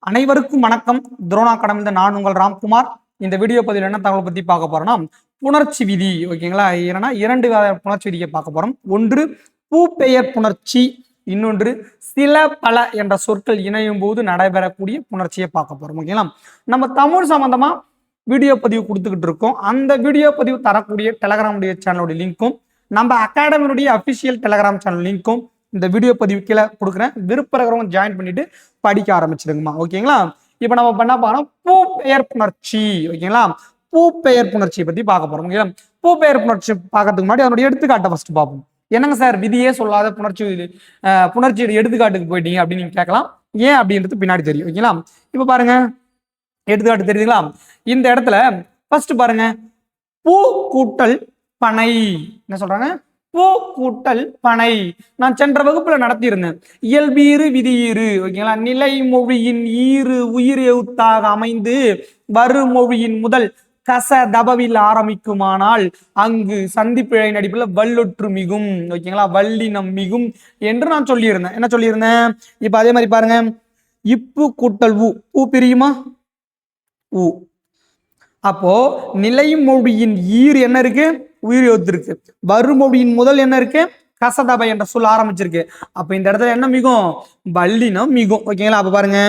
அனைவருக்கும் வணக்கம். துரோணா அகாடமில நான் உங்கள் ராம்குமார். இந்த வீடியோ பதிவில் என்ன தகவல் பத்தி பார்க்க போறோம்னா, புணர்ச்சி விதி. ஓகேங்களா? ஏன்னா 2 புணர்ச்சி விதியை பார்க்க போறோம். ஒன்று பூ பெயர் புணர்ச்சி, இன்னொன்று சில பல என்ற சொற்கள் இணையும் போது நடைபெறக்கூடிய புணர்ச்சியை பார்க்க போறோம். ஓகேங்களா? நம்ம தமிழ் சம்பந்தமா வீடியோ பதிவு கொடுத்துக்கிட்டு இருக்கோம். அந்த வீடியோ பதிவு தரக்கூடிய டெலகிராமுடைய சேனலுடைய லிங்க்கும், நம்ம அகாடமியுடைய அபிஷியல் டெலகிராம் சேனல் லிங்க்கும் இந்த வீடியோ பதிவு கீழே கொடுக்குறேன். விருப்பம் ஜாயின் பண்ணிட்டு படிக்க ஆரம்பிச்சிடுங்கம்மா. ஓகேங்களா? இப்போ நம்ம பண்ண போறோம் பூ பெயர் புணர்ச்சி. ஓகேங்களா? பூ பெயர் புணர்ச்சியை பத்தி பார்க்க போறோம். ஓகேங்களா? பூ பெயர் புணர்ச்சி பார்க்கறதுக்கு முன்னாடி அதனுடைய எடுத்துக்காட்டை ஃபர்ஸ்ட் பார்ப்போம். என்னங்க சார் விதியே சொல்லாத புணர்ச்சி எடுத்துக்காட்டுக்கு போயிட்டீங்க அப்படின்னு நீங்க கேட்கலாம். ஏன் அப்படின்றது பின்னாடி தெரியும். ஓகேங்களா? இப்போ பாருங்க, எடுத்துக்காட்டு தெரியுதுங்களா? இந்த இடத்துல ஃபர்ஸ்ட் பாருங்க, பூ கூட்டல் பனை. என்ன சொல்றாங்க? பூ கூட்டல் பனை. நான் சென்ற வகுப்புல நடத்தியிருந்தேன். இயல்பீறு விதியீறு. ஓகேங்களா? நிலைமொழியின் ஈறு உயிர் எழுத்தாக அமைந்து வருமொழியின் முதல் கச தபவில் ஆரம்பிக்குமானால் அங்கு சந்திப்பிழை நடிப்புல வல்லொற்று மிகும். ஓகேங்களா? வல்லினம் மிகும் என்று நான் சொல்லியிருந்தேன். என்ன சொல்லியிருந்தேன்? இப்ப அதே மாதிரி பாருங்க, இப்பு கூட்டல் ஊ. ஊ பிரியுமா? ஊ. அப்போ நிலைமொழியின் ஈர் என்ன இருக்கு? உயிர் எழுத்து இருக்கு. வருமொழியின் முதல் என்ன இருக்கு? கசதபை என்ற சொல் ஆரம்பிச்சிருக்கு. அப்ப இந்த இடத்துல என்ன மிகும்? வல்லினம் மிகும். ஓகேங்களா? அப்ப பாருங்க,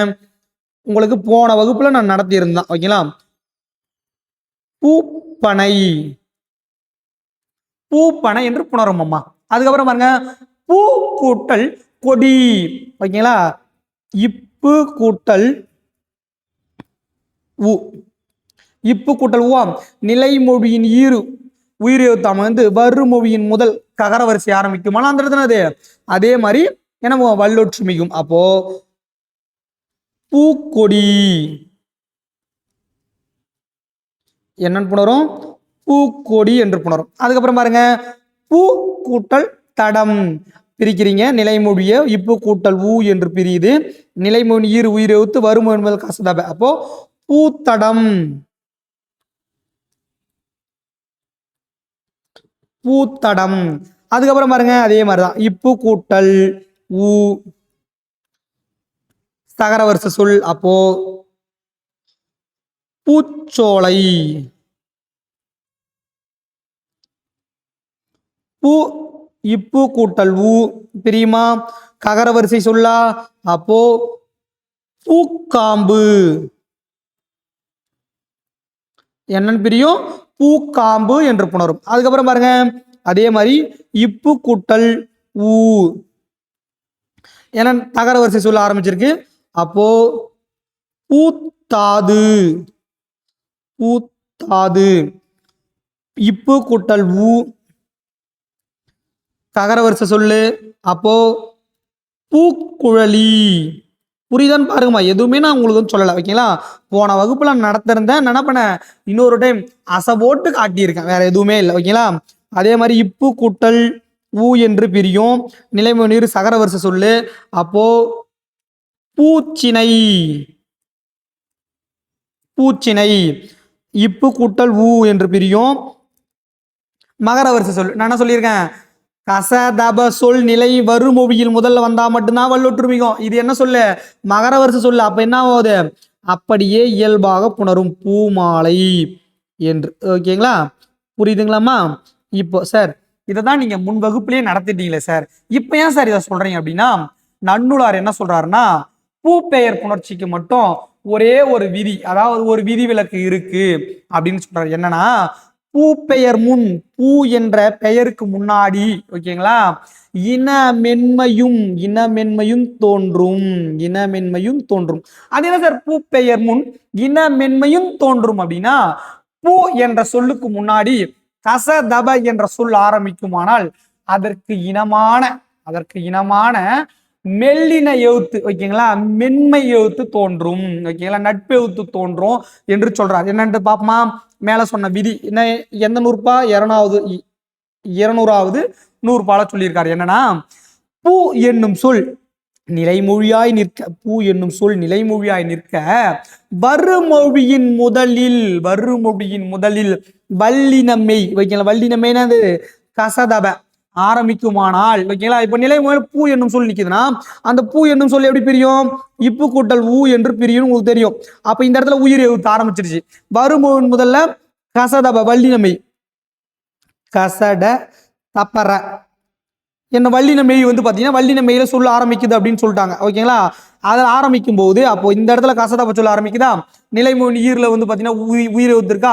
உங்களுக்கு போன வகுப்புல நான் நடத்தி இருந்தேன். ஓகேங்களா? பூப்பனை. பூப்பனை என்று புணரும் அம்மா. அதுக்கப்புறம் பாருங்க, பூ கூட்டல் கொடி. ஓகேங்களா? இப்பு கூட்டல் ஊ. இப்பு கூட்டல் ஊவாம் நிலைமொழியின் ஈறு உயிர் எழுத்தாம வந்து வருமொழியின் முதல் ககர வரிசை ஆரம்பிக்கும். அந்த இடத்துல அது அதே மாதிரி என்ன வல்லொற்று மிகும். அப்போ பூக்கொடி என்னன்னு புணரும்? பூக்கொடி என்று புணரும். அதுக்கப்புறம் பாருங்க, பூ கூட்டல் தடம். பிரிக்கிறீங்க நிலைமொழிய இப்பு கூட்டல் ஊ என்று பிரியுது. நிலைமொழி ஈறு உயிர் எழுத்து வருமொழி முதல் கசதபை. அப்போ பூத்தடம். பூத்தடம். அதுக்கப்புறம் பாருங்க, அதே மாதிரிதான் இப்பு கூட்டல் ஊ சகர வருஷ சொல். அப்போ பூச்சோலை. பூ இப்பு கூட்டல் ஊ பிரியுமா? ககர வரிசை சொல்லா. அப்போ பூக்காம்பு. என்னன்னு பிரியும்? பூக்காம்பு என்று புணரும். அதுக்கப்புறம் பாருங்க, அதே மாதிரி இப்பு கூட்டல் ஊ என்ன தகர வரிசை சொல்ல ஆரம்பிச்சிருக்கு. அப்போ பூத்தாது. பூத்தாது. இப்பு கூட்டல் ஊ தகர வரிசை சொல்லு. அப்போ பூக்குழலி. புரியுதான்னு பாருங்கம்மா. எதுவுமே நான் உங்களுக்கு சொல்லலை. ஓகேங்களா? போன வகுப்புல நடத்திருந்தேன். நினைப்பன இன்னொரு டைம் அசைபோட்டு காட்டியிருக்கேன். வேற எதுவுமே இல்லை. ஓகேங்களா? அதே மாதிரி இப்பு கூட்டல் ஊ என்று பிரியும். நிலைமொழி நீர் சகர வரிசை சொல்லு. அப்போ பூச்சினை. பூச்சினை. இப்பு கூட்டல் ஊ என்று பிரியும். மகர வரிசை சொல்லு. நான் என்ன சொல்லியிருக்கேன்? கசதப சொல் நிலை வருமொழியில் முதல்ல வந்தா மட்டும்தான் வல்லொற்று மிகும். இது என்ன சொல்லு? மகர வரிசை சொல்லு. அப்ப என்ன ஆகுது? அப்படியே இயல்பாக புணரும். பூமாலை என்று. ஓகேங்களா? புரியுதுங்களாம்மா? இப்போ சார் இதை தான் நீங்க முன் வகுப்புலயே நடத்திட்டீங்களே சார், இப்ப ஏன் சார் இதை சொல்றீங்க அப்படின்னா, நன்னூலார் என்ன சொல்றாருன்னா, பூ பெயர் புணர்ச்சிக்கு மட்டும் ஒரே ஒரு விதி, அதாவது ஒரு விதி விலக்கு இருக்கு அப்படின்னு சொல்றாரு. என்னன்னா, பூ பெயர் முன் பூ என்ற பெயருக்கு முன்னாடி ஓகேங்களா இனமென்மையும் தோன்றும். இனமென்மையும் தோன்றும். அது என்ன சார் பூ பெயர் முன் இனமென்மையும் தோன்றும் அப்படின்னா, பூ என்ற சொல்லுக்கு முன்னாடி கசதப என்ற சொல் ஆரம்பிக்குமானால் அதற்கு இனமான மெல்லின எழுத்து ஓகேங்களா மென்மை எழுத்து தோன்றும். ஓகேங்களா? நட்பு எழுத்து தோன்றும் என்று சொல்றார். என்னன்னு பாப்போமா? மேல சொன்ன விதி என்ன? எந்த நூற்பா? 200வது நூற்பால சொல்லியிருக்காரு. என்னன்னா, பூ என்னும் சொல் நிலைமொழியாய் நிற்க. பூ என்னும் சொல் நிலைமொழியாய் நிற்க வருமொழியின் முதலில் வல்லினமை. ஓகேங்களா? வல்லினமைனா அது கசதப. ஆரம்பிக்குமானால் ஓகேங்களா. இப்ப நிலை முதல் பூ என்னும் சொல் நிக்குதுன்னா அந்த பூ என்னும் சொல் எப்படி பிரியும்? இப்பு கூட்டல் ஊ என்று பிரியும் உங்களுக்கு தெரியும். அப்ப இந்த இடத்துல உயிர் எழுத்து ஆரம்பிச்சிருச்சு. வரும் முதல்ல கசதப வல்லினமை கசட தப்பற என்ன வல்லின மெய் வந்து பாத்தீங்கன்னா வல்லின மெய்யில சொல்ல ஆரம்பிக்குது அப்படின்னு சொல்லிட்டாங்க ஓகேங்களா. அதை ஆரம்பிக்கும் போது அப்போ இந்த இடத்துல கசதப்ப சொல்ல ஆரம்பிக்குதா, நிலைமொழி ஈர்ல வந்து பாத்தீங்கன்னா உயிர் எழுத்திருக்கா,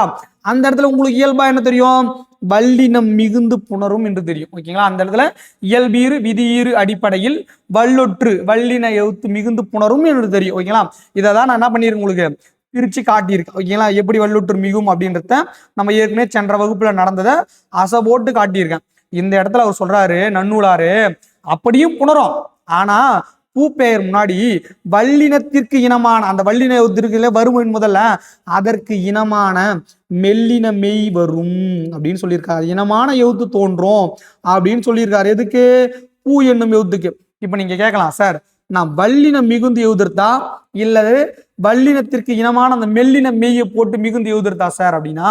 அந்த இடத்துல உங்களுக்கு இயல்பா என்ன தெரியும்? வல்லினம் மிகுந்து புணரும் என்று தெரியும் ஓகேங்களா. அந்த இடத்துல இயல்பீறு விதியீறு அடிப்படையில் வல்லொற்று வல்லின எழுத்து மிகுந்து புணரும் என்று தெரியும் ஓகேங்களா. இதை தான் நான் என்ன பண்ணிருக்கேன் உங்களுக்கு பிரிச்சு காட்டியிருக்கேன் ஓகேங்களா. எப்படி வல்லொற்று மிகும் அப்படின்றத நம்ம ஏற்கனவே சென்ற வகுப்புல நடந்ததை அசை போட்டு காட்டியிருக்கேன். இந்த இடத்துல அவர் சொல்றாரு நன்னூலாரு அப்படியும் புணரும், ஆனா பூப்பெயர் முன்னாடி வல்லினத்திற்கு இனமான அந்த வல்லின எழுத்திற்கு வரும் முதல்ல அதற்கு இனமான மெல்லின மெய் வரும் அப்படின்னு சொல்லியிருக்காரு. இனமான எழுத்து தோன்றும் அப்படின்னு சொல்லியிருக்காரு. எதுக்கு? பூ என்னும் எழுத்துக்கு. இப்ப நீங்க கேட்கலாம், சார் நான் வல்லினம் மிகுந்து எழுதுறதா இல்லது வல்லினத்திற்கு இனமான அந்த மெல்லின மெய்யை போட்டு மிகுந்து எழுதுறதா சார் அப்படின்னா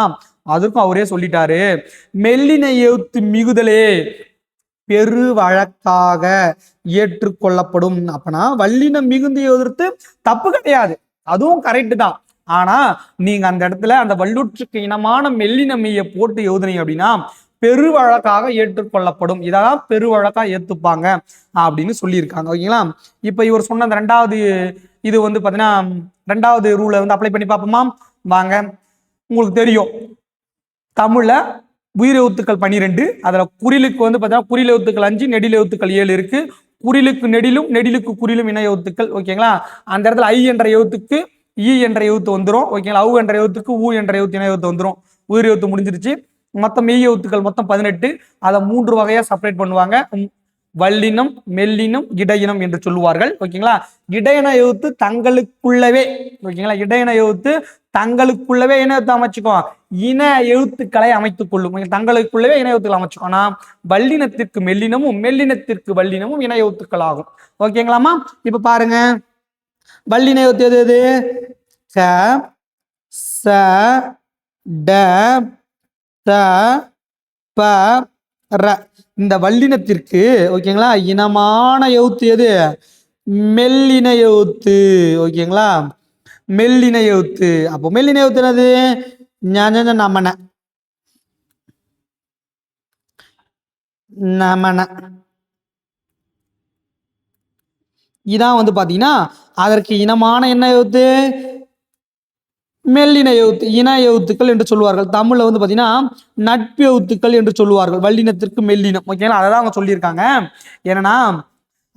அதற்கும் அவரே சொல்லிட்டாரு, மெல்லின எழுத்து மிகுதலே பெரு வழக்காக ஏற்றுக்கொள்ளப்படும். அப்பனா வல்லினம் மிகுந்து எழுதுறது தப்பு கிடையாது, அதுவும் கரெக்ட் தான். ஆனா நீங்க அந்த இடத்துல அந்த வல்லூற்றுக்கு இனமான மெல்லின மெய்யை போட்டு எழுதுனீங்க அப்படின்னா பெரு வழக்காக ஏற்றுக்கொள்ளப்படும். இதான் பெரு வழக்கா ஏத்துப்பாங்க அப்படின்னு சொல்லியிருக்காங்க ஓகேங்களா. இப்ப இவர் சொன்ன அந்த ரெண்டாவது இது வந்து பாத்தீங்கன்னா ரெண்டாவது ரூலை வந்து அப்ளை பண்ணி பார்ப்போமா வாங்க. உங்களுக்கு தெரியும் தமிழ்ல உயிர் எழுத்துக்கள் 12, அதுல குறிலுக்கு வந்து பாத்தீங்கன்னா குறில் எழுத்துக்கள் 5, நெடில் எழுத்துக்கள் 7 இருக்கு. குறிலுக்கு நெடிலும் நெடிலுக்கு குறிலும் இணை எழுத்துக்கள் ஓகேங்களா. அந்த இடத்துல ஐ என்ற எழுத்துக்கு ஈ என்ற எழுத்து வந்துடும் ஓகேங்களா. அவு என்ற எழுத்துக்கு ஊ என்ற எழுத்து இணை எழுத்து வந்துடும். உயிர் எழுத்து முடிஞ்சிருச்சு. மொத்தம் மெய் எழுத்துக்கள் மொத்தம் 18. அதை 3 வகையா செப்பரேட் பண்ணுவாங்க. வல்லினம் மெல்லினம் இடையினம் என்று சொல்லுவார்கள் ஓகேங்களா. இடையின எழுத்து தங்களுக்குள்ளவே ஓகேங்களா, இடையின எழுத்து தங்களுக்குள்ளவே இன எழுத்து அமைச்சுக்கோ, இன எழுத்துக்களை அமைத்துக் கொள்ளும். தங்களுக்குள்ளவே இன எழுத்துக்கள் அமைச்சுக்கோ. ஆனா வல்லினத்திற்கு மெல்லினமும் மெல்லினத்திற்கு வல்லினமும் இன எழுத்துக்கள் ஆகும் ஓகேங்களாமா. இப்ப பாருங்க வல்லின எழுத்து எது எது? க ச ட த ப ர. இந்த வல்லினத்திற்கு ஓகேங்களா இனமான எழுத்து எது? மெல்லின எழுத்து ஓகேங்களா, மெல்லின எழுத்து. அப்போ மெல்லின எழுத்து என்னது? நமன நமன. இதான் வந்து பாத்தீங்கன்னா அதற்கு இனமான என்ன எழுத்து? மெல்லின எழுத்து, இன எழுத்துக்கள் என்று சொல்லுவார்கள். தமிழ்ல வந்து பாத்தீங்கன்னா நட்பு எழுத்துக்கள் என்று சொல்லுவார்கள். வல்லினத்திற்கு மெல்லினம் ஓகேங்களா, அதான் அவங்க சொல்லியிருக்காங்க. ஏன்னா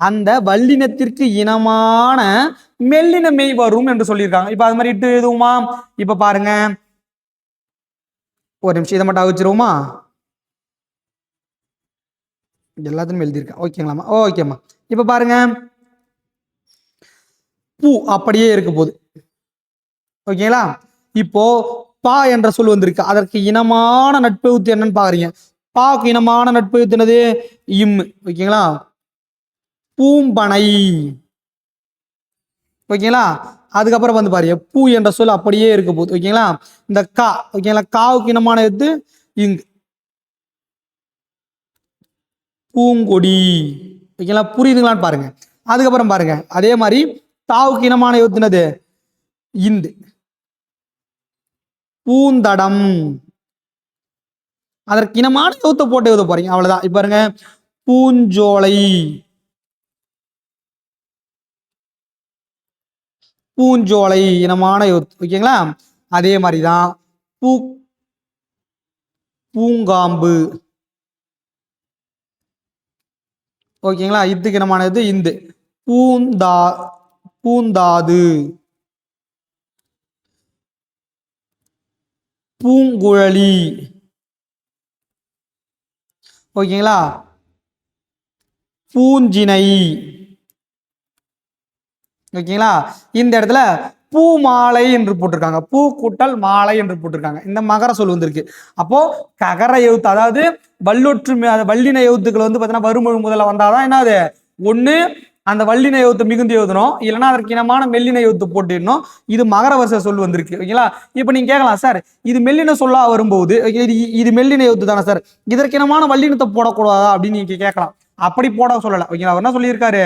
அந்த வல்லினத்திற்கு இனமான மெல்லின மெய் வரும் என்று சொல்லியிருக்காங்க. இப்ப அது மாதிரி இட்டு எதுவுமா? இப்ப பாருங்க ஒரு நிமிஷம் இதை மட்டும் அவிச்சிருவோமா, எல்லாத்தையும் எழுதியிருக்கேன் ஓகேங்களாமா. ஓகேம்மா. இப்ப பாருங்க பூ அப்படியே இருக்க போகுது ஓகேங்களா. இப்போ பா என்ற சொல் வந்திருக்கு, அதற்கு இனமான நட்பெழுத்து என்னன்னு பாக்குறீங்க. பாக்கு இனமான நட்பெழுத்து என்னது? இம் ஓகேங்களா. பூம்பனை ஓகேங்களா. அதுக்கப்புறம் வந்து பாருங்க பூ என்ற சொல் அப்படியே இருக்க போகுது ஓகேங்களா. இந்த கா ஓகேங்களா, காவுக்கு இனமான எழுத்து இங்கு பூங்கொடி ஓகேங்களா. புரியுதுங்களான்னு பாருங்க. அதுக்கப்புறம் பாருங்க அதே மாதிரி தாவுக்கு இனமான எழுத்து என்னது? இந்து பூந்தடம். அதற்கு இனமான எழுத்தை போட்டு எழுத போறீங்க அவ்வளவுதான். இப்ப பாருங்க பூஞ்சோலை, பூஞ்சோலை இனமான எழுத்து ஓகேங்களா. அதே மாதிரிதான் பூங்காம்பு ஓகேங்களா. இதுக்கு இனமானது இந்து. பூந்தாது, பூங்குழலி ஓகேங்களா. பூஞ்சினை ஓகேங்களா. இந்த இடத்துல பூ மாலை என்று போட்டிருக்காங்க, பூ கூட்டல் மாலை என்று போட்டிருக்காங்க. இந்த மகர சொல் வந்திருக்கு. அப்போ ககர எழுத்து அதாவது வல்லொற்று வல்லின எழுத்துக்கள் வந்து பாத்தீங்கன்னா வறுமொழி முதல்ல வந்தாதான் என்னது? ஒண்ணு அந்த வல்லின யோகத்தை மிகுந்து எழுதணும், இல்லைன்னா அதற்கு இனமான மெல்லின யோகத்தை போட்டுடணும். இது மகர வருஷ சொல் வந்திருக்கு. ஓகேங்களா? இப்போ நீங்க கேட்கலாம், சார் இது மெல்லின சொல்லா வரும்போது இது மெல்லின யோகத்து தானே சார், இதற்கு இனமான வல்லினத்தை போடக்கூடாதா அப்படின்னு நீங்க கேட்கலாம். அப்படி போட சொல்லலை. ஓகேங்களா? அவர் என்ன சொல்லியிருக்காரு,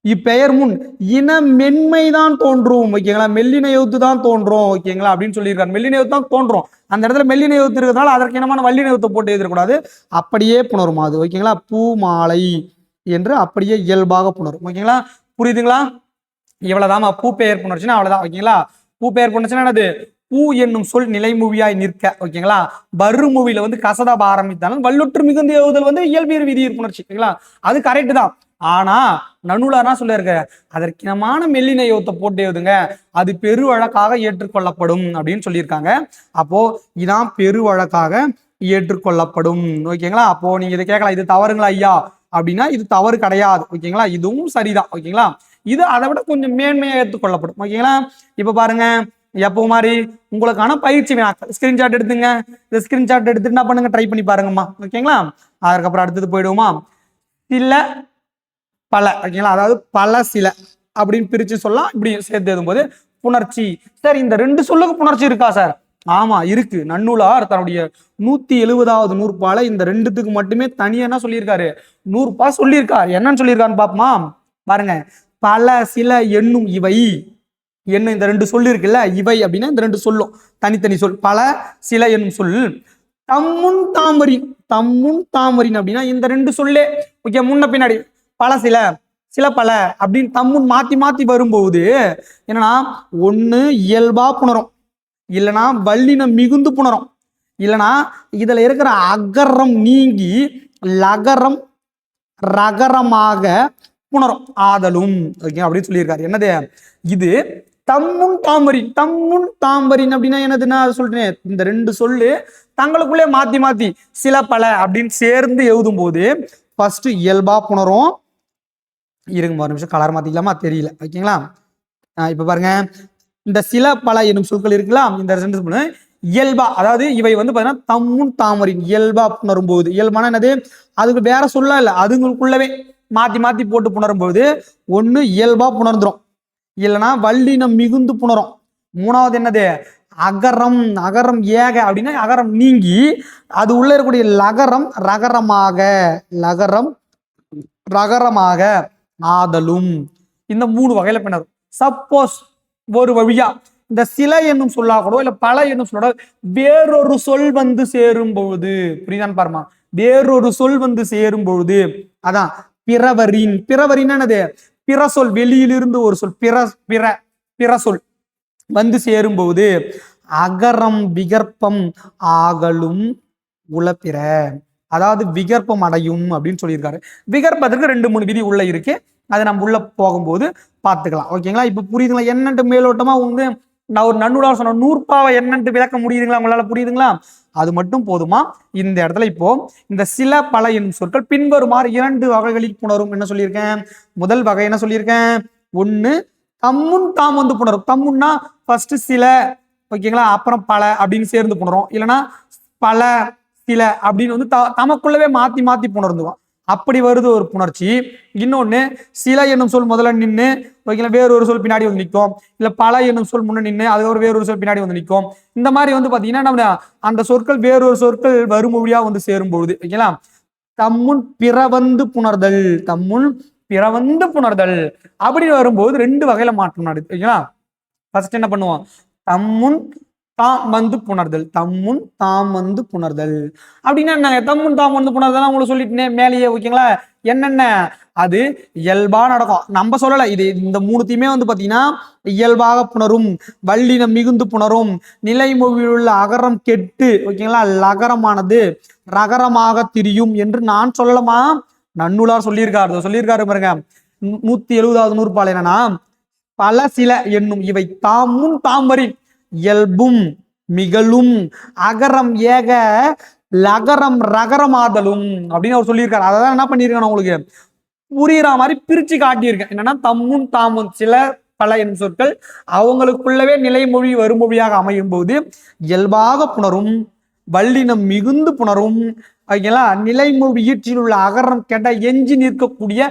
இப்பெயர் முன் இன மென்மைதான் தோன்றும். ஓகேங்களா? மெல்லின யோத்து தான் தோன்றும். ஓகேங்களா? அப்படின்னு சொல்லியிருக்காரு. மெல்லின யோத்து தான் தோன்றும். அந்த இடத்துல மெல்லின யோத்து இருக்கிறதுனால அதற்கு இனமான வல்லின யோத்தை போட்டு எழுதக்கூடாது, அப்படியே புணரும் அது. ஓகேங்களா? பூ மாலை என்று அப்படியே இயல்பாக புணரும். ஓகேங்களா? புரியுதுங்களா? இவ்வளவுதான் பூ பெயர் புணர்ச்சின்னா அவ்வளவுதான். ஓகேங்களா? பூ பெயர் புணர்ச்சின்னா என்னது, பூ என்னும் சொல் நிலைமொழியாய் நிற்க. ஓகேங்களா? வறுமொழியில வந்து கசதாப ஆரம்பித்தாலும் வல்லுற்று மிகுந்த எழுதல் வந்து இயல்பியர் விதியீர் புணர்ச்சி. ஓகேங்களா? அது கரெக்ட் தான். ஆனா நன்னூலார்னா சொல்லிருக்க, அதற்கினமான மெல்லின யோகத்தை போட்டு எழுதுங்க, அது பெரு வழக்காக ஏற்றுக்கொள்ளப்படும் அப்படின்னு சொல்லியிருக்காங்க. அப்போ இதான் பெரு வழக்காக ஏற்றுக்கொள்ளப்படும். ஓகேங்களா? அப்போ நீங்க இதை கேட்கலாம், இது தவறுங்களா ஐயா அப்படின்னா இது தவறு கிடையாது. ஓகேங்களா? இதுவும் சரிதான். ஓகேங்களா? இது அதை விட கொஞ்சம் மேன்மையா ஏற்றுக்கொள்ளப்படும். ஓகேங்களா? இப்ப பாருங்க, எப்போ மாதிரி உங்களுக்கான பயிற்சி வினாக்கள் ஸ்கிரீன்ஷாட் எடுத்துங்க. இந்த ஸ்கிரீன்ஷாட் எடுத்துட்டு என்ன பண்ணுங்க, ட்ரை பண்ணி பாருங்கம்மா. ஓகேங்களா? அதுக்கப்புறம் அடுத்தது போயிடுவோமா, சில பல. ஓகேங்களா? அதாவது பல சில அப்படின்னு பிரிச்சு சொல்லலாம். இப்படி சேர்த்து எழுதும்போது புணர்ச்சி. சார் இந்த ரெண்டு சொல்லுக்கு புணர்ச்சி இருக்கா சார்? ஆமா இருக்கு. நன்னூலார் தன்னுடைய 170வது நூற்பால இந்த ரெண்டுத்துக்கு மட்டுமே தனியா என்ன சொல்லியிருக்காரு, நூற்பா சொல்லியிருக்காரு. என்னன்னு சொல்லியிருக்காருன்னு பாப்போமா? பாருங்க, பல சில என்னும் இவை என்ன, இந்த ரெண்டு சொல்லு இருக்குல்ல, இவை அப்படின்னா இந்த ரெண்டு சொல்லும் தனித்தனி சொல். பல சில என்னும் சொல் தம்முன் தாமரின். தம்முன் தாமரின் அப்படின்னா இந்த ரெண்டு சொல்லே ஓகே முன்ன பின்னாடி பல சில சில பல அப்படின்னு தம்முன் மாத்தி மாத்தி வரும்போது என்னன்னா, ஒண்ணு இயல்பா புணரும், இல்லைன்னா வல்லினம் மிகுந்து புணரும், இல்லைன்னா இதுல இருக்கிற அகரம் நீங்கி லகரம் ரகரமாக புணரும் ஆதலும். ஓகே அப்படின்னு சொல்லியிருக்காரு. என்னது இது, தம்முன் தாமரின். தம்முன் தாமரின் அப்படின்னா என்னதுன்னா சொல்றேன், இந்த ரெண்டு சொல்லு தங்களுக்குள்ளே மாத்தி மாத்தி சில பல அப்படின்னு சேர்ந்து எழுதும் போது ஃபர்ஸ்ட் இயல்பா புணரும். இருங்க ஒரு நிமிஷம் கலர் மாத்திக்கலாமா, தெரியல. ஓகேங்களா? இப்ப பாருங்க, இந்த சில பல என்னும் சொற்கள் இருக்கலாம், இந்த ரெண்டு இயல்பா, அதாவது இவை வந்து பாத்தீங்கன்னா தம்முன் தாமரின் இயல்பா புணரும் போது, இயல்பான என்னது, அதுக்கு வேற சொல்ல இல்ல, அதுங்களுக்குள்ளவே மாத்தி மாத்தி போட்டு புணரும் போது ஒண்ணு இயல்பா புணர்ந்துரும், இல்லைன்னா வல்லினம் மிகுந்து புணரும். மூணாவது என்னது, அகரம். அகரம் ஏக அப்படின்னா அகரம் நீங்கி அது உள்ள இருக்கக்கூடிய லகரம் ரகரமாக, லகரம் ரகரமாக ஆதலும். இந்த மூணு வகையில பின்னரும். சப்போஸ் ஒரு வழியா இந்த சில என்னும் சொல்லா கூட இல்ல பல என்னும் சொல்லோட வேறொரு சொல் வந்து சேரும் பொழுது, புரியுதான்னு பாருமா, வேறொரு சொல் வந்து சேரும் பொழுது, அதான் பிறவரின். பிறவரின் என்னது, பிற சொல், வெளியிலிருந்து ஒரு சொல், பிற பிற பிற சொல் வந்து சேரும்போது அகரம் விகற்பம் ஆகலும் உளப்பிற, அதாவது விகற்பம் அடையும் அப்படின்னு சொல்லியிருக்காரு. விகற்பத்துக்கு 2-3 விதி உள்ள இருக்கு, அதை நம்ம உள்ள போகும்போது பார்த்துக்கலாம். ஓகேங்களா? இப்ப புரியுதுங்களா? என்னன்ட்டு மேலோட்டமா வந்து நான் ஒரு நன்னூலார் சொன்ன நூற்பாவை என்னன்ட்டு விளக்க முடியுதுங்களா உங்களால? புரியுதுங்களா? அது மட்டும் போதுமா? இந்த இடத்துல இப்போ இந்த சில பல என்னும் சொற்கள் பின்வருமாறு 2 வகைகளில் புணரும். என்ன சொல்லியிருக்கேன், முதல் வகை என்ன சொல்லியிருக்கேன், ஒண்ணு தம்முன் தாம் வந்து புணரும். தம்முன்னா ஃபர்ஸ்ட் சில, ஓகேங்களா, அப்புறம் பல அப்படின்னு சேர்ந்து புணரும், இல்லைன்னா பல சில அப்படின்னு வந்து தமக்குள்ளவே மாத்தி மாத்தி புணர்ந்துவான், அப்படி வருது ஒரு புணர்ச்சி. இன்னொன்னு சில என்னும் சொல் முதல்ல நின்று, ஓகேங்களா, வேறொரு சொல் பின்னாடி வந்து நிற்கும், இல்ல பல என்னும் சொல் முன்ன நின்று அதுக்கப்புறம் வேறொரு சொல் பின்னாடி வந்து நிற்கும். இந்த மாதிரி வந்து பாத்தீங்கன்னா நம்ம அந்த சொற்கள் வேறொரு சொற்கள் வறுமொழியா வந்து சேரும் பொழுது, ஓகேங்களா, தம்முன் பிறவந்து புணர்தல், தம்முன் பிறவந்து புணர்தல் அப்படின்னு வரும்போது 2 வகையில மாற்றம் நடக்குது. ஓகேங்களா? ஃபர்ஸ்ட் என்ன பண்ணுவோம், தம்முன் தாம் வந்து புணர்தல். தம்முன் தாம் வந்து புணர்தல் அப்படின்னா என்ன, தம்முன் தாம் வந்து புணர்தல் உங்களுக்கு சொல்லிட்டு மேலேயே. ஓகேங்களா? என்னென்ன, அது இயல்பா நடக்கும், நம்ம சொல்லலை. இது இந்த 3த்தையுமே வந்து பாத்தீங்கன்னா இயல்பாக புணரும், வல்லினம் மிகுந்து புணரும், நிலைமொழியில் உள்ள அகரம் கெட்டு, ஓகேங்களா, லகரமானது ரகரமாக திரியும் என்று நான் சொல்லலாமா? நன்னூலார் சொல்லியிருக்காரு பாருங்க. 170வது நூற்பால் என்னன்னா, பல சில என்னும் இவை தாமுன் தாமரின் இயல்பும் மிகலும் அகரம் ஏக லகரம் ரகரமாதலும் அப்படின்னு அவர் சொல்லியிருக்காரு. அதான் என்ன பண்ணியிருக்கேன் உங்களுக்கு புரியுற மாதிரி பிரிச்சு காட்டியிருக்கேன். என்னன்னா, தம்முன் தாமுன் சில பல என்னும் சொற்கள் அவங்களுக்குள்ளவே நிலைமொழி வருமொழியாக அமையும் போது இயல்பாக புணரும், வல்லினம் மிகுந்து புணரும், ஓகேங்களா. நிலைமொழி ஈற்றில் உள்ள அகரம் கெட எஞ்சி நிற்கக்கூடிய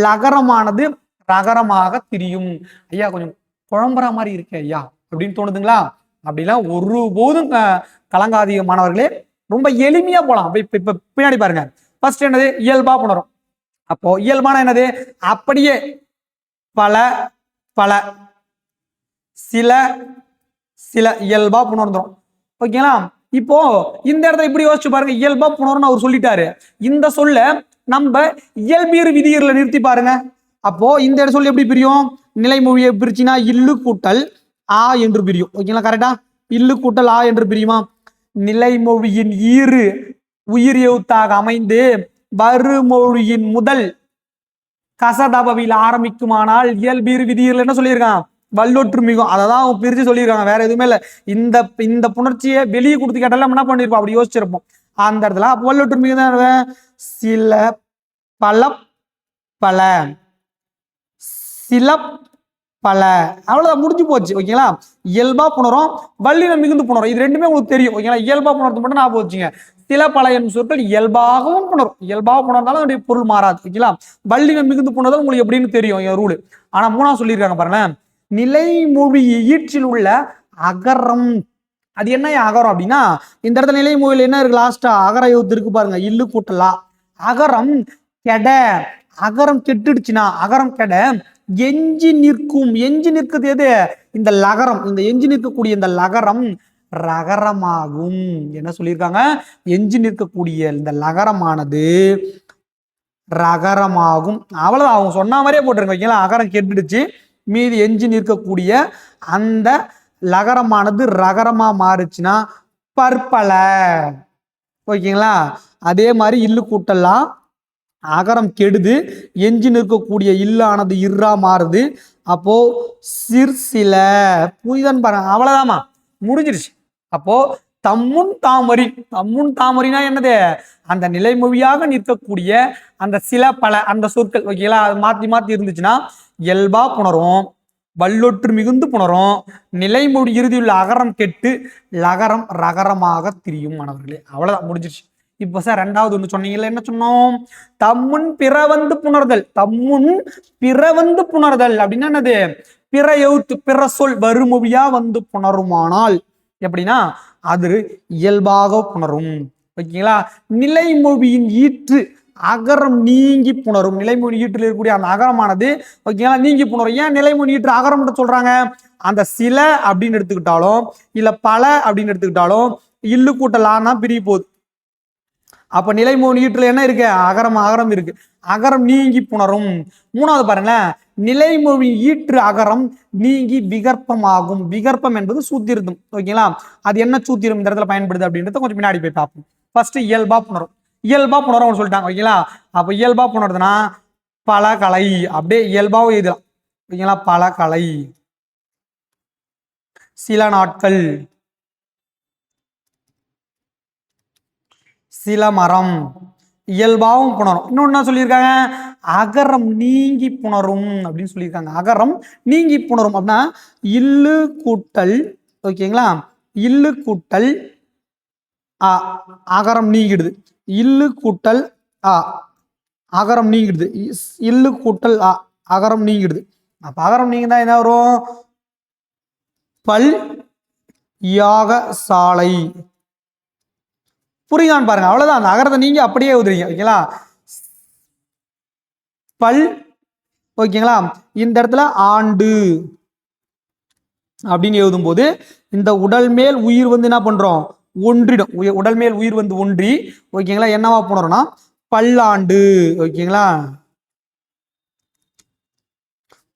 லகரமானது ரகரமாக திரியும். ஐயா கொஞ்சம் குழம்புற மாதிரி இருக்கு ஐயா அப்படின்னு தோணுதுங்களா? அப்படிலாம் ஒருபோதும் கலங்காதீங்க மாணவர்களே, ரொம்ப எளிமையா போலாம். இப்ப பின்னாடி பாருங்க. ஃபர்ஸ்ட் என்னது? இயல்பா புணரும். அப்போ இயல்பான என்னது? அப்படியே பல பல சில சில இயல்பா புணர்ந்துரும். ஓகேங்களா. இப்போ இந்த இடத்துல இப்படி யோசிச்சு பாருங்க. இயல்பா புணர்னு அவர் சொல்லிட்டாரு. இந்த சொல்ல நம்ம இயல்பீர் விதியர்ல நிறுத்தி பாருங்க. அப்போ இந்த இடம் சொல்லி எப்படி பிரியும்? நிலைமொழியை பிரிச்சுன்னா இல்லு கூட்டல் ஆ என்று பிரியும். ஓகேங்களா. கரெக்டா? இல்லு கூட்டல் ஆ என்று பிரியுமா? நிலைமொழியின் ஈறு உயிர் எழுத்தாக அமைந்து வருமொழியின் முதல் கசதபவியில் ஆரம்பிக்குமானால் இயல்பீர் விதியர்ல என்ன சொல்லியிருக்கான்? வல்லொற்று மிகும். அததான் அவங்க பிரிச்சு சொல்லியிருக்காங்க. வேற எதுவுமே இல்லை. இந்த இந்த புணர்ச்சியை வெளியே கொடுத்து கேட்டாலும் என்ன பண்ணிருப்போம்? அப்படி யோசிச்சிருப்போம் அந்த இடத்துல. வல்லொற்று மிகும் தான் சில பல பல சில பல, அவ்வளவுதான், முடிஞ்சு போச்சு. ஓகேங்களா. இயல்பா புணரும், வல்லினம் மிகுந்து புணரும். இது ரெண்டுமே உங்களுக்கு தெரியும். ஓகேங்களா. இயல்பா புணர்த்து மட்டும் நான் போச்சுங்க. சில பல என்னும் சொற்கள் இயல்பாகவும் புணரும். இயல்பாக புணர்ந்தாலும் அதனுடைய பொருள் மாறாது. ஓகேங்களா. வல்லினம் மிகுந்து புணர்ந்தாலும் உங்களுக்கு எப்படின்னு தெரியும் ரூல். ஆனா மூணாவது சொல்லியிருக்காங்க பாருங்க. நிலைமொழி ஈற்றில் உள்ள அகரம். அது என்ன அகரம் அப்படின்னா, இந்த இடத்துல நிலைமொழியில் என்ன இருக்கு? லாஸ்டா அகர எழுத்து இருக்கு பாருங்க. இல்லு கூட்டலா. அகரம் கெட, அகரம் கெட்டுடுச்சுன்னா, அகரம் கெட எஞ்சி நிற்கும். எஞ்சி நிற்கிறது எது? இந்த லகரம். இந்த எஞ்சி நிற்கக்கூடிய இந்த லகரம் ரகரமாகும். என்ன சொல்லியிருக்காங்க? எஞ்சி நிற்கக்கூடிய இந்த லகரமானது ரகரமாகும். அவ்வளவுதான், அவங்க சொன்ன மாதிரியே போட்டிருங்க. ஓகேங்களா. அகரம் கெட்டுடுச்சு, மீதி எஞ்சி நிற்கக்கூடிய அந்த லகரமானது ரகரமா மாறுச்சுன்னா பற்பல. ஓகேங்களா. அதே மாதிரி இல்லு கூட்டலாம் அகரம் கெடுது, எஞ்சி நிற்கக்கூடிய இல்லானது இர்ரா மாறுது. அப்போ சிற்சில. புரியுதான்னு பாருங்க. அவ்வளவுதாமா, முடிஞ்சிருச்சு. அப்போ தம்முன் தாமரி. தம்முன் தாமரினா என்னது? அந்த நிலைமொழியாக நிற்கக்கூடிய அந்த சில பல அந்த சொற்கள். ஓகேங்களா. அது மாத்தி மாத்தி இருந்துச்சுன்னா இயல்பா புணரும், வல்லொற்று மிகுந்து புணரும், நிலைமொழி இறுதியுள்ள அகரம் கெட்டு லகரம் ரகரமாக திரியும். மாணவர்களே அவ்வளவுதான், முடிஞ்சிருச்சு. இப்ப சார் ரெண்டாவது ஒண்ணு சொன்னீங்கல்ல, என்ன சொன்னோம்? தம்முன் பிறவந்து புணர்தல். தம்முன் பிறவந்து புணர்தல் அப்படின்னா என்னது? பிற எழுத்து பிற சொல் வருமொழியா வந்து புணருமானால் எப்படின்னா அது இயல்பாக புணரும். ஓகேங்களா. நிலைமொழியின் ஈற்று அகரம் நீங்கி புணரும். நிலைமொழி ஈற்றில் இருக்கக்கூடிய அந்த அகரமானது ஓகேங்களா நீங்கி புணரும். ஏன் நிலைமொழி ஈற்று அகரம் சொல்றாங்க? அந்த சில அப்படின்னு எடுத்துக்கிட்டாலும் இல்ல பல அப்படின்னு எடுத்துக்கிட்டாலும் இல்லு கூட்டலான்னா பிரிய போகுது. அப்ப நிலைமொழி ஈற்றுல என்ன இருக்கு? அகரம். அகரம் இருக்கு. அகரம் நீங்கி புணரும். மூணாவது பாருங்க. நிலைமொழி ஈற்று அகரம் நீங்கி விகற்பமாகும். விகற்பம் என்பது சூத்திரம். ஓகேங்களா. அது என்ன சூத்திரம் இந்த இடத்துல பயன்படுது அப்படின்றத கொஞ்சம் பின்னாடி போய் பார்ப்போம். ஃபர்ஸ்ட் இயல்பா புணரும். இயல்பா புணரும் சொல்லிட்டாங்க. ஓகேங்களா. அப்ப இயல்பா புணருதுன்னா பல கலை. அப்படியே இயல்பாவும் எழுதலாம். ஓகேங்களா. பல கலை, சில நாட்கள், சில மரம். இயல்பாவும் புணரும். இன்னொன்னு என்ன சொல்லியிருக்காங்க? அகரம் நீங்கி புணரும் அப்படின்னு சொல்லியிருக்காங்க. அகரம் நீங்கி புணரும் அப்படின்னா இல்லு கூட்டல். ஓகேங்களா. இல்லு கூட்டல் ஆ அகரம் நீங்கிடுது. இல்லு கூட்டல் ஆ அகரம் நீங்கிடுது. இல்லு கூட்டல் ஆ அகரம் நீங்கிடுது. அப்ப அகரம் நீங்க தான் என்ன வரும்? பல் யாக சாலை. புரியுதான்னு பாருங்க. அவ்வளவுதான். அந்த அகரத்தை நீங்க அப்படியே எழுதுறீங்க. ஓகேங்களா. பல். ஓகேங்களா. இந்த இடத்துல ஆண்டு அப்படின்னு எழுதும் போது இந்த உடல் மேல் உயிர் வந்து என்ன பண்றோம்? ஒன்றிடும். உடல் மேல் உயிர் வந்து ஒன்றி ஓகேங்களா என்னவா போனோம்னா பல்லாண்டு. ஓகேங்களா.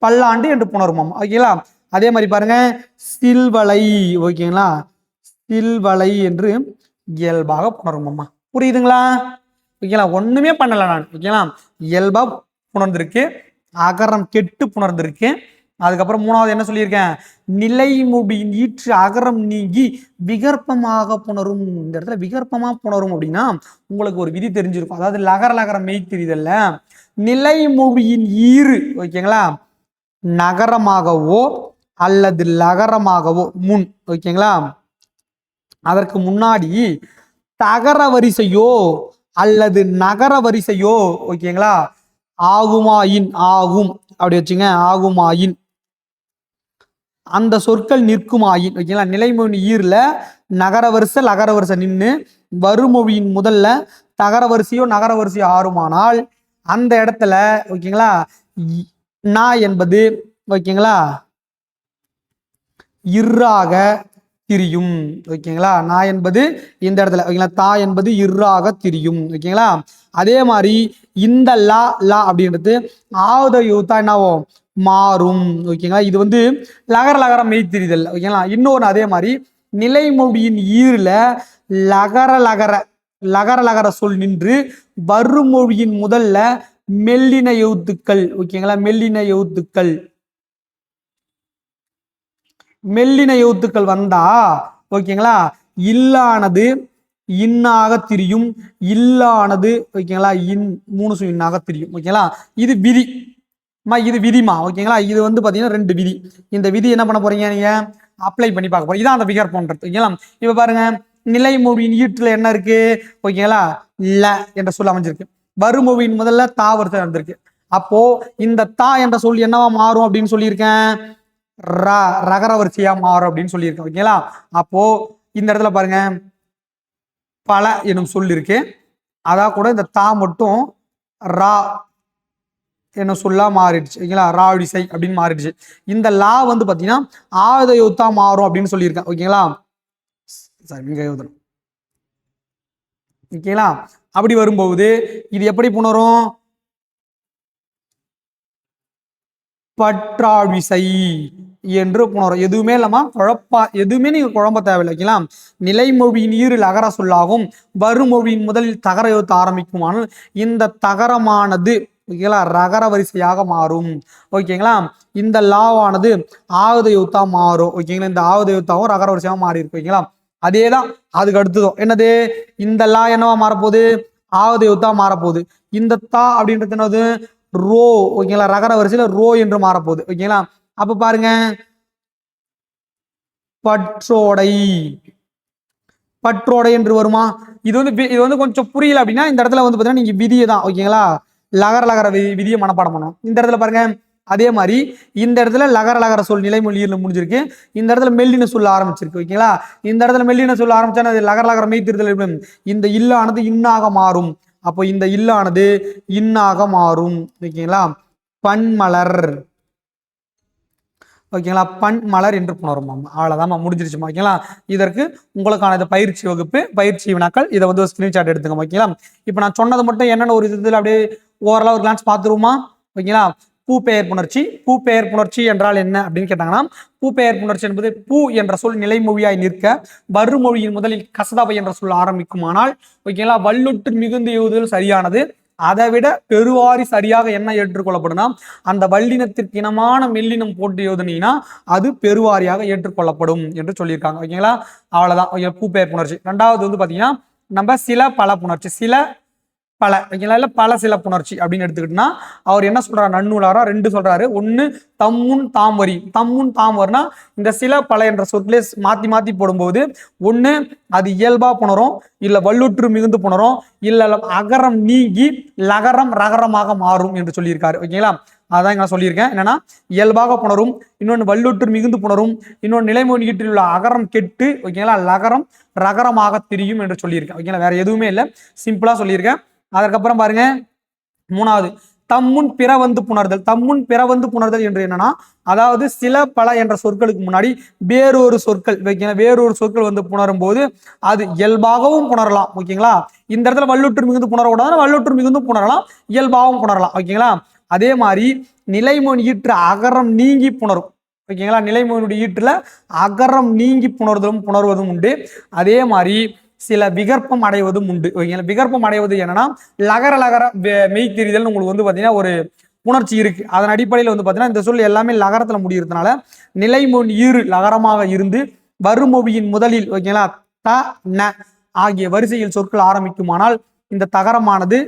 பல்லாண்டு என்று புணருமாம். ஓகேங்களா. அதே மாதிரி பாருங்க சில்வலை. ஓகேங்களா. சில்வலை என்று இயல்பாக புணருமாம்மா. புரியுதுங்களா? ஓகேங்களா. ஒண்ணுமே பண்ணல நான். ஓகேங்களா. இயல்பா புணர்ந்திருக்கு, அகரம் கெட்டு புணர்ந்திருக்கு. அதுக்கப்புறம் மூணாவது என்ன சொல்லியிருக்கேன்? நிலைமொழியின் ஈற்று அகரம் நீங்கி விகற்பமாக புணரும். இந்த இடத்துல விகற்பமா புணரும் அப்படின்னா உங்களுக்கு ஒரு விதி தெரிஞ்சிருக்கும். அதாவது லகர லகரம் மெய் தெரியுதல்ல, நிலைமொழியின் ஈறு ஓகேங்களா நகரமாகவோ அல்லது லகரமாகவோ முன் ஓகேங்களா அதற்கு முன்னாடி தகர வரிசையோ அல்லது நகர வரிசையோ ஓகேங்களா ஆகுமாயின் ஆகும் அப்படி வச்சுங்க ஆகுமாயின் அந்த சொற்கள் நிற்குமாயின் ஓகேங்களா நிலைமொழி ஈர்ல நகர வரிசை லகர வரிசை நின்று வருமொழியின் முதல்ல தகர வரிசையோ நகர வரிசையோ ஆறுமானால் அந்த இடத்துல ஓகேங்களா நா என்பது ஓகேங்களா இர்ராக திரியும் ஓகேங்களா நா என்பது இந்த இடத்துல ஓகேங்களா தா என்பது இர்ராக திரியும் ஓகேங்களா அதே மாதிரி இந்த லா லா அப்படின்றது ஆவுத யூத்தா என்னவும் மாறும் ஓகேங்களா இது வந்து லகர லகர மெய்த்திரிதல் ஓகேங்களா இன்னொன்று அதே மாதிரி நிலைமொழியின் ஈர்ல லகர லகர லகர லகர சொல் நின்று வருமொழியின் முதல்ல மெல்லின எழுத்துக்கள் ஓகேங்களா மெல்லின எழுத்துக்கள் வந்தா ஓகேங்களா இல்லானது இன்னாக திரியும் இல்லானது ஓகேங்களா மூணு இன்னாக திரியும் ஓகேங்களா இது விதி இது விதிமா ஓகேங்களா இது வந்து பாத்தீங்கன்னா 2 விதி இந்த விதி என்ன பண்ண போறீங்க நீங்க அப்ளை பண்ணி பார்க்க போறீங்க இதான் அந்த விகற்பம்ன்றது ஓகேங்களா இப்ப பாருங்க நிலைமொழியின் ஈட்டுல என்ன இருக்கு ஓகேங்களா ல என்ற சொல் அமைஞ்சிருக்கு வருமொழியின் முதல்ல தா வரிசை வந்திருக்கு அப்போ இந்த தா என்ற சொல் என்னவா மாறும் அப்படின்னு சொல்லியிருக்கேன் ரகர வரிசையா மாறும் அப்படின்னு சொல்லியிருக்கேன் ஓகேங்களா அப்போ இந்த இடத்துல பாருங்க பல எனும் சொல் இருக்கு அதான் கூட இந்த தா மட்டும் ரா என்ன சொல்லா மாறிடுச்சு ஓகேங்களா ராவிசை அப்படின்னு மாறிடுச்சு இந்த லா வந்து பாத்தீங்கன்னா ஆயுத யுத்தா மாறும் அப்படின்னு சொல்லியிருக்கேன் ஓகேங்களா ஓகேங்களா அப்படி வரும்போது இது எப்படி புணரும் பற்றாவிசை என்று புணரும் எதுவுமே இல்லாம எதுவுமே நீங்க குழம்ப தேவையில்லை ஓகேங்களா நிலைமொழியின் ஈரில் அகர சொல்லாகும் வருமொழியின் முதலில் தகர எழுத்து ஆரம்பிக்குமானால் இந்த தகரமானது ஓகேங்களா ரகர வரிசையாக மாறும் ஓகேங்களா இந்த லாவானது ஆயுத யுத்தா மாறும் ஓகேங்களா இந்த ஆயுத யுத்தாவும் ரகர வரிசையாக மாறி இருக்கு ஓகேங்களா அதேதான் அதுக்கு அடுத்ததும் என்னது இந்த லா என்னவா மாறப்போகுது ஆயுத யுத்தா மாறப்போகுது இந்த தா அப்படின்றது என்னது ரோ ஓகேங்களா ரகர வரிசையில ரோ என்று மாறப்போகுது ஓகேங்களா அப்ப பாருங்க பற்றோடை என்று வருமா இது வந்து கொஞ்சம் புரியல அப்படின்னா இந்த இடத்துல வந்து பாத்தீங்கன்னா நீங்க விதியை தான் ஓகேங்களா லகர லகர விதியை மனப்பாடம் பண்ணணும் இந்த இடத்துல பாருங்க அதே மாதிரி இந்த இடத்துல லகர லகர சொல் நிலைமொழியில் முடிஞ்சிருக்கு இந்த இடத்துல மெல்லின சொல்ல ஆரம்பிச்சிருக்கு ஓகேங்களா இந்த இடத்துல மெல்லின சொல்ல ஆரம்பிச்சா அது லகர லகர மெய்த்திருத்தல் இந்த இல்லானது இன்னாக மாறும் அப்போ இந்த இல்லானது இன்னாக மாறும் ஓகேங்களா பன்மலர் ஓகேங்களா பன்மலர் என்று புணரும் அவ்வளவுதான் முடிஞ்சிருச்சுமா ஓகேங்களா இதற்கு உங்களுக்கான இந்த பயிற்சி வகுப்பு பயிற்சி வினாக்கள் இதை வந்து ஸ்கிரீன்ஷாட் எடுத்துங்க ஓகேங்களா இப்போ நான் சொன்னது மட்டும் என்னென்ன ஒரு இதில் அப்படியே ஓரளவு ஒரு கிளான்ஸ் பார்த்துருவோமா ஓகேங்களா பூப்பெயர் புணர்ச்சி என்றால் என்ன அப்படின்னு கேட்டாங்கன்னா பூப்பெயர் புணர்ச்சி என்பது பூ என்ற சொல் நிலைமொழியாய் நிற்க வருமொழியின் முதலில் கசதாபை என்ற சொல் ஆரம்பிக்குமானால் ஓகேங்களா வல்லுற்று மிகுந்து எழுதுதல் சரியானது அதை விட பெருவாரி சரியாக என்ன ஏற்றுக்கொள்ளப்படும்னா அந்த வல்லினத்திற்கு இனமான மெல்லினம் போட்டு எழுதுனீங்கன்னா அது பெருவாரியாக ஏற்றுக்கொள்ளப்படும் என்று சொல்லியிருக்காங்க ஓகேங்களா அவ்வளவுதான் பூப்பெயர் புணர்ச்சி ரெண்டாவது வந்து பாத்தீங்கன்னா நம்ம சில பல புணர்ச்சி சில பல ஓகேங்களா இல்ல பல சில புணர்ச்சி அப்படின்னு எடுத்துக்கிட்டோம்னா அவர் என்ன சொல்றாரு நன்னூலாரா 2 சொல்றாரு ஒன்னு தம்முன் தாம்வரினா இந்த சில பல என்ற சொற்களே மாத்தி போடும்போது ஒண்ணு அது இயல்பா புணரும் இல்ல வல்லுற்று மிகுந்து புணரும் இல்ல அகரம் நீங்கி லகரம் ரகரமாக மாறும் என்று சொல்லியிருக்காரு ஓகேங்களா அதான் நான் சொல்லியிருக்கேன் என்னன்னா இயல்பாக புணரும் இன்னொன்று வல்லுற்று மிகுந்து புணரும் இன்னொன்று நிலைமொழியில் உள்ள அகரம் கெட்டு ஓகேங்களா லகரம் ரகரமாக திரியும் என்று சொல்லியிருக்கேன் ஓகேங்களா வேற எதுவுமே இல்லை சிம்பிளா சொல்லியிருக்கேன் அதற்கப்புறம் பாருங்க மூணாவது தம்முன் பிறவந்து புணர்தல் என்று என்னன்னா அதாவது சில பல என்ற சொற்களுக்கு முன்னாடி வேறொரு சொற்கள் வந்து புணரும் போது அது இயல்பாகவும் புணரலாம் ஓகேங்களா இந்த இடத்துல வல்லுற்று மிகுந்து புணரக்கூடாது வல்லுற்று மிகுந்து புணரலாம் இயல்பாகவும் புணரலாம் ஓகேங்களா அதே மாதிரி நிலைமொழி ஈற்று அகரம் நீங்கி புணரும் ஓகேங்களா நிலைமொழியுடைய ஈற்றுல அகரம் நீங்கி புணர்வதும் உண்டு அதே மாதிரி சில விகற்பம் அடைவதும் உண்டு ஓகேங்களா விகற்பம் அடைவது என்னன்னா லகர லகர மெய்த்தெரிதல் உங்களுக்கு வந்து பாத்தீங்கன்னா ஒரு உணர்ச்சி இருக்கு அதன் அடிப்படையில் வந்து பாத்தீங்கன்னா இந்த சொல் எல்லாமே லகரத்துல முடியறதுனால நிலைமொழி ஈறு லகரமாக இருந்து வருமொழியின் முதலில் ஓகேங்களா த ந ஆகிய வரிசையில் சொற்கள் ஆரம்பிக்குமானால் இந்த தகரமானது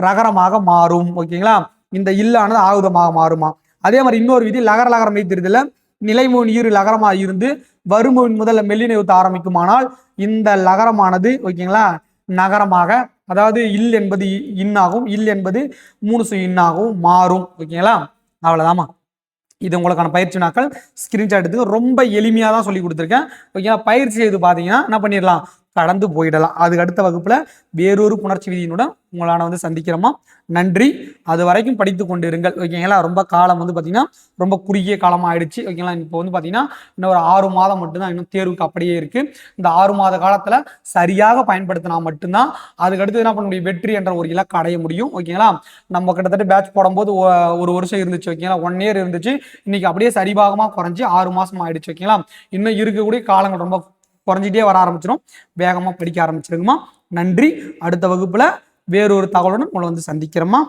ரகரமாக மாறும் ஓகேங்களா இந்த இல்லானது ஆயுதமாக மாறுமா அதே மாதிரி இன்னொரு விதி லகர லகர மெய்த்தெரிதல நிலைமொழி ஈறு லகரமாக இருந்து வருமொழியின் முதல்ல மெல்லின எழுத்து ஆரம்பிக்குமானால் இந்த லகரமானது ஓகேங்களா நகரமாக அதாவது இல் என்பது இன்னாகும், இல் என்பது 3 சு இன்னாகவும் மாறும். ஓகேங்களா, அவ்வளவுதாமா. இது உங்களுக்கான பயிற்சி நாட்கள். ஸ்கிரீன்ஷாட் எடுத்து ரொம்ப எளிமையாக தான் சொல்லி கொடுத்துருக்கேன். ஓகேங்களா, பயிற்சி செய்து பார்த்தீங்கன்னா என்ன பண்ணிடலாம், கடந்து போயிடலாம். அதுக்கு அடுத்த வகுப்புல வேறொரு புணர்ச்சி விதியினுடன் உங்களான வந்து சந்திக்கிறோமா. நன்றி. அது வரைக்கும் படித்து கொண்டிருங்கள். ஓகேங்களா, ரொம்ப காலம் வந்து பார்த்தீங்கன்னா ரொம்ப குறுகிய காலமாக ஆயிடுச்சு. ஓகேங்களா, இப்போ வந்து பார்த்தீங்கன்னா இன்னும் ஒரு 6 மாதம் மட்டும்தான் இன்னும் தேர்வுக்கு அப்படியே இருக்கு. இந்த 6 மாத காலத்துல சரியாக பயன்படுத்தினா மட்டும்தான் அதுக்கடுத்து என்ன பண்ண முடியும், வெற்றி என்ற ஒரு இலக்கு அடைய முடியும். ஓகேங்களா, நம்ம கிட்டத்தட்ட பேட்ச் போடும்போது ஒரு வருஷம் இருந்துச்சு. ஓகேங்களா, 1 இயர் இருந்துச்சு. இன்னைக்கு அப்படியே சரிபாகமாக குறைஞ்சி 6 மாசம் ஆயிடுச்சு. ஓகேங்களா, இன்னும் இருக்கக்கூடிய காலங்கள் ரொம்ப குறைஞ்சிட்டே வர ஆரம்பிச்சிடும். வேகமாக படிக்க ஆரம்பிச்சிருக்குமா. நன்றி. அடுத்த வகுப்புல வேறொரு தகவலுடன் உங்களை வந்து சந்திக்கிறோமா.